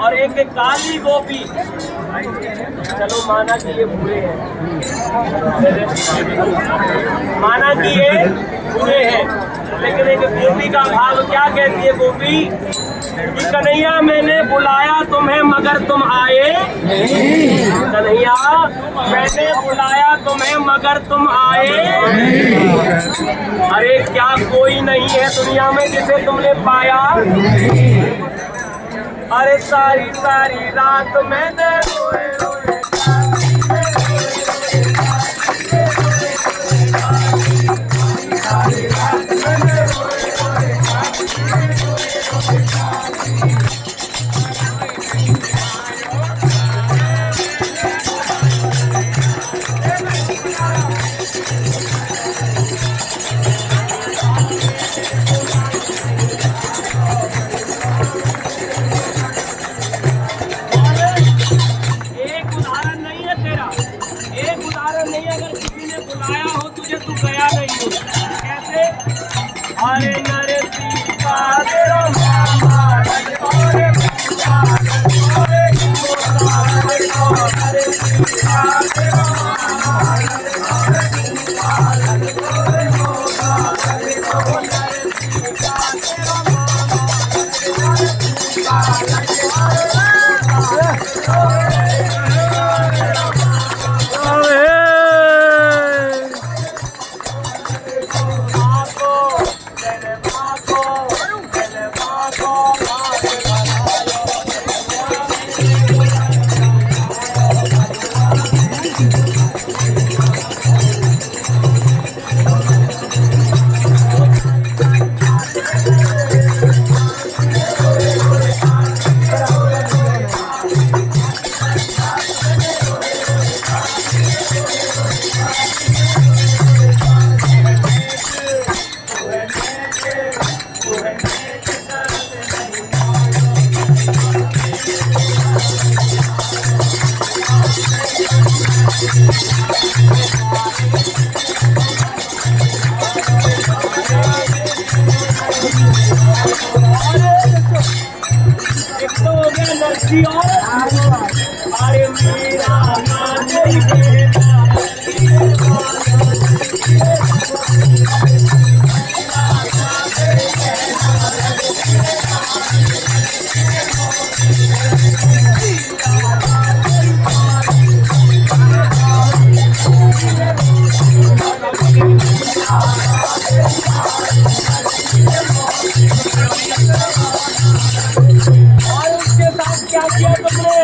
और एक काली गोपी। चलो माना कि ये बुरे हैं, माना कि ये बुरे हैं, लेकिन एक गोपी का भाव क्या कहती है गोपी कि कन्हैया मैंने बुलाया तुम्हें मगर तुम आए नहीं। कन्हैया मैंने बुलाया तुम्हें मगर तुम आए नहीं। अरे क्या कोई नहीं है दुनिया में जिसे तुमने पाया? अरे सारी सारी रात मैंने रोए रोए सारी रात मैंने रोए रोए गया नहीं हूँ। कैसे? अरे नरसी का तेरा मामा अरे मेरा क्या किया तुमने?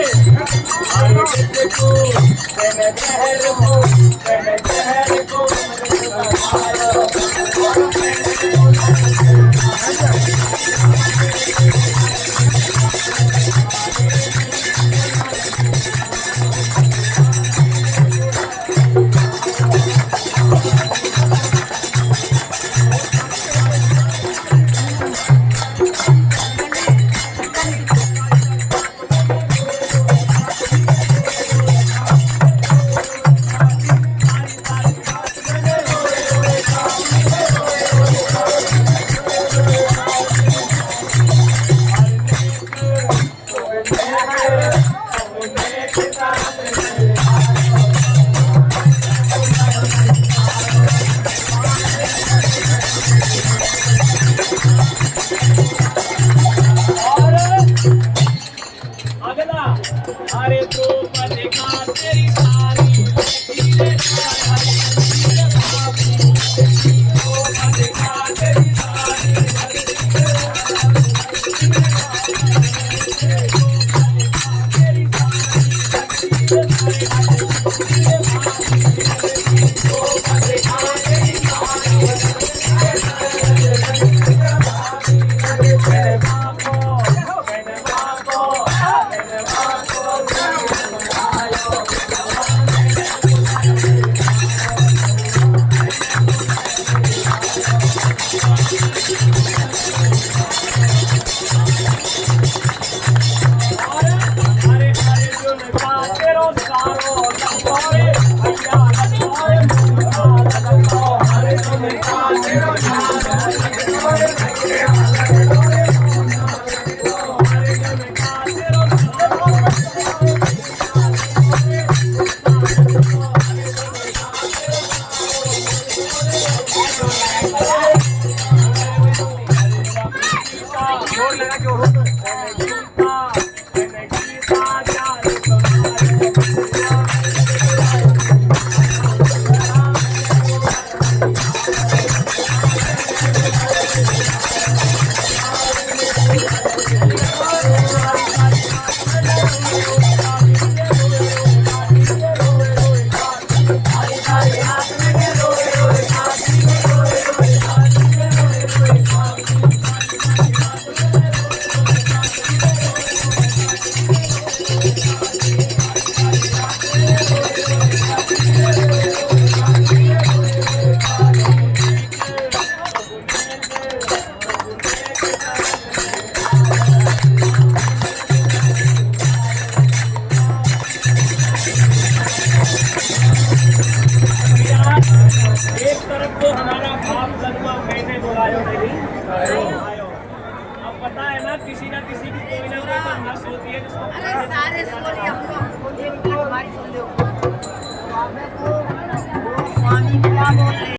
अगला अरे तो पदेगा तेरी सारी धीरे धीरे बाबू तो पदेगा तेरी सारी एक तरफ तो हमारा बाप जन्मा मैंने बुलायो नहीं आयो। अब पता है ना किसी की कोई ना कोई तो नस होती है जिसको सारे स्टोरी हमको हमारी सुन लो। स्वामी क्या बोल रहे